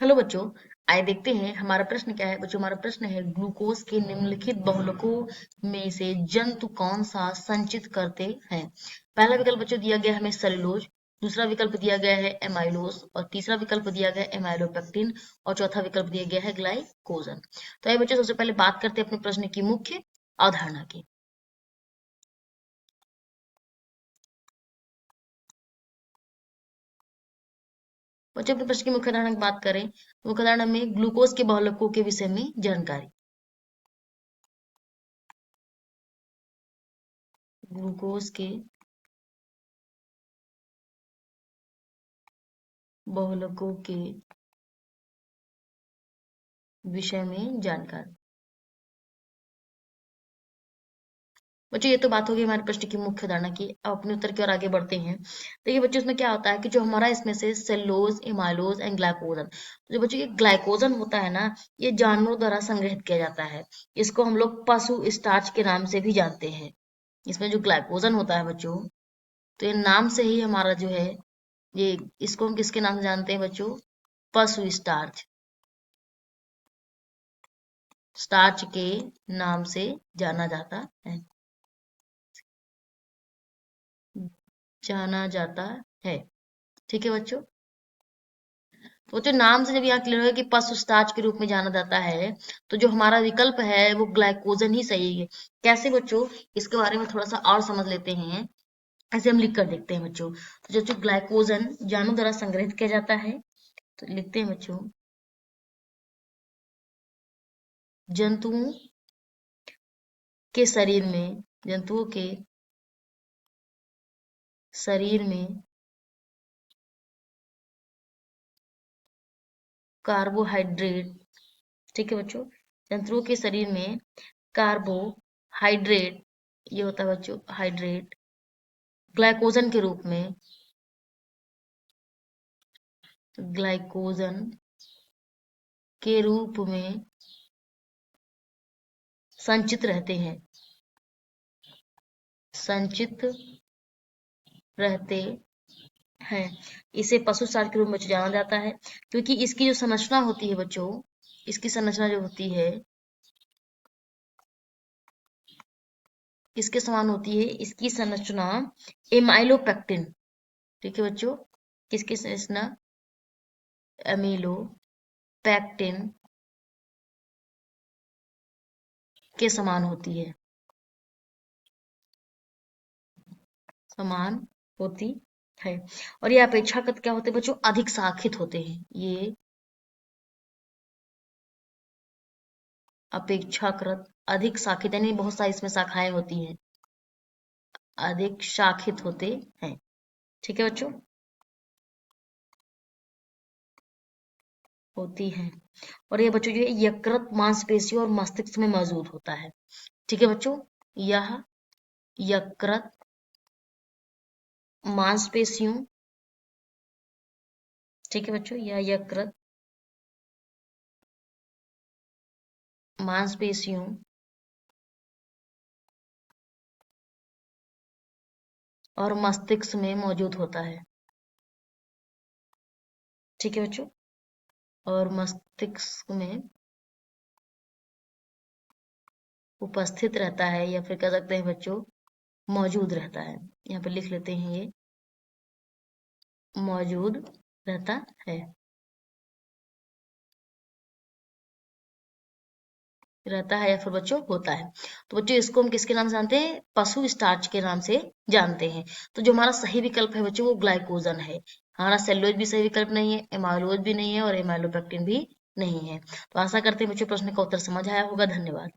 Hello बच्चों, आइए देखते हैं हमारा प्रश्न क्या है। बच्चों, हमारा प्रश्न है ग्लूकोज के निम्नलिखित बहुलकों में से जंतु कौन सा संचित करते हैं। पहला विकल्प बच्चों दिया गया है हमें सेलुलोज, दूसरा विकल्प दिया गया है एमाइलोज और तीसरा विकल्प दिया गया है एमाइलोपेक्टिन और चौथा विकल्प दिया गया है ग्लाइकोजन। तो आइए बच्चों, सबसे पहले बात करते हैं अपने प्रश्न की मुख्य अवधारणा की। बच्चों, अपने प्रश्न की मुख्य अवधारणा की बात करें तो मुख्य अवधारणा में ग्लूकोज के बहुलकों के विषय में जानकारी। ग्लूकोज के बहुलकों के विषय में जानकारी। बच्चों, ये तो बात होगी हमारे प्रश्न की मुख्य धारणा की। अब अपने उत्तर की ओर आगे बढ़ते हैं। देखिए बच्चों, इसमें क्या होता है कि जो हमारा इसमें से सेलुलोज, एमाइलोज एंड ग्लाइकोजन, जो बच्चों ये ग्लाइकोजन होता है ना, ये जानवरों द्वारा संग्रहित किया जाता है। इसको हम लोग पशु स्टार्च के नाम से भी जानते हैं। इसमें जो ग्लाइकोजन होता है बच्चों, तो ये नाम से ही हमारा जो है, ये इसको हम किसके नाम से जानते हैं बच्चों? पशु स्टार्च। स्टार्च के नाम से जाना जाता है, जाना जाता है। ठीक है बच्चों, तो जो नाम से जब यहाँ क्लियर हो कि पशु स्टार्च के रूप में जाना जाता है, तो जो हमारा विकल्प है वो ग्लाइकोजन ही सही है। कैसे बच्चों, इसके बारे में थोड़ा सा और समझ लेते हैं। ऐसे हम लिख कर देखते हैं बच्चों। तो जो ग्लाइकोजन जानवरों द्वारा संग्रहित किया जाता है, तो लिखते हैं बच्चों, जंतुओं के शरीर में, जंतुओं के शरीर में कार्बोहाइड्रेट। ठीक है बच्चों, जंतुओं के शरीर में कार्बोहाइड्रेट, ये होता है बच्चों हाइड्रेट, ग्लाइकोजन के रूप में, ग्लाइकोजन के रूप में संचित रहते हैं, संचित रहते हैं। इसे पशु सार के रूप में जाना जाता है, क्योंकि इसकी जो संरचना होती है बच्चों, इसकी संरचना जो होती है किसके समान होती है? इसकी संरचना एमाइलोपेक्टिन। ठीक है बच्चों, किसकी संरचना? एमिलोपेक्टिन के समान होती है, समान होती है। और ये अपेक्षाकृत क्या होते हैं बच्चों? अधिक शाखित होते हैं। ये अपेक्षाकृत अधिक शाखित, यानी बहुत सारी इसमें शाखाएं होती हैं, अधिक शाखित होते हैं। ठीक है बच्चों, होती हैं। और ये बच्चों जो है यकृत, मांसपेशियों और मस्तिष्क में मौजूद होता है। ठीक है बच्चों, यह यकृत, मांसपेशियों, ठीक है बच्चों, यह यकृत, मांसपेशियों और मस्तिष्क में मौजूद होता है। ठीक है बच्चों, और मस्तिष्क में उपस्थित रहता है, या फिर कह सकते हैं बच्चों मौजूद रहता है। यहाँ पे लिख लेते हैं, ये मौजूद रहता है, रहता है या फिर बच्चों होता है। तो बच्चों इसको हम किसके नाम से जानते हैं? पशु स्टार्च के नाम से जानते हैं। तो जो हमारा सही विकल्प है बच्चों वो ग्लाइकोजन है। हमारा सेलुलोज भी सही विकल्प नहीं है, एमाइलोज भी नहीं है और एमाइलोपेक्टिन भी नहीं है। तो आशा करते हैं बच्चों प्रश्न का उत्तर समझ आया होगा। धन्यवाद।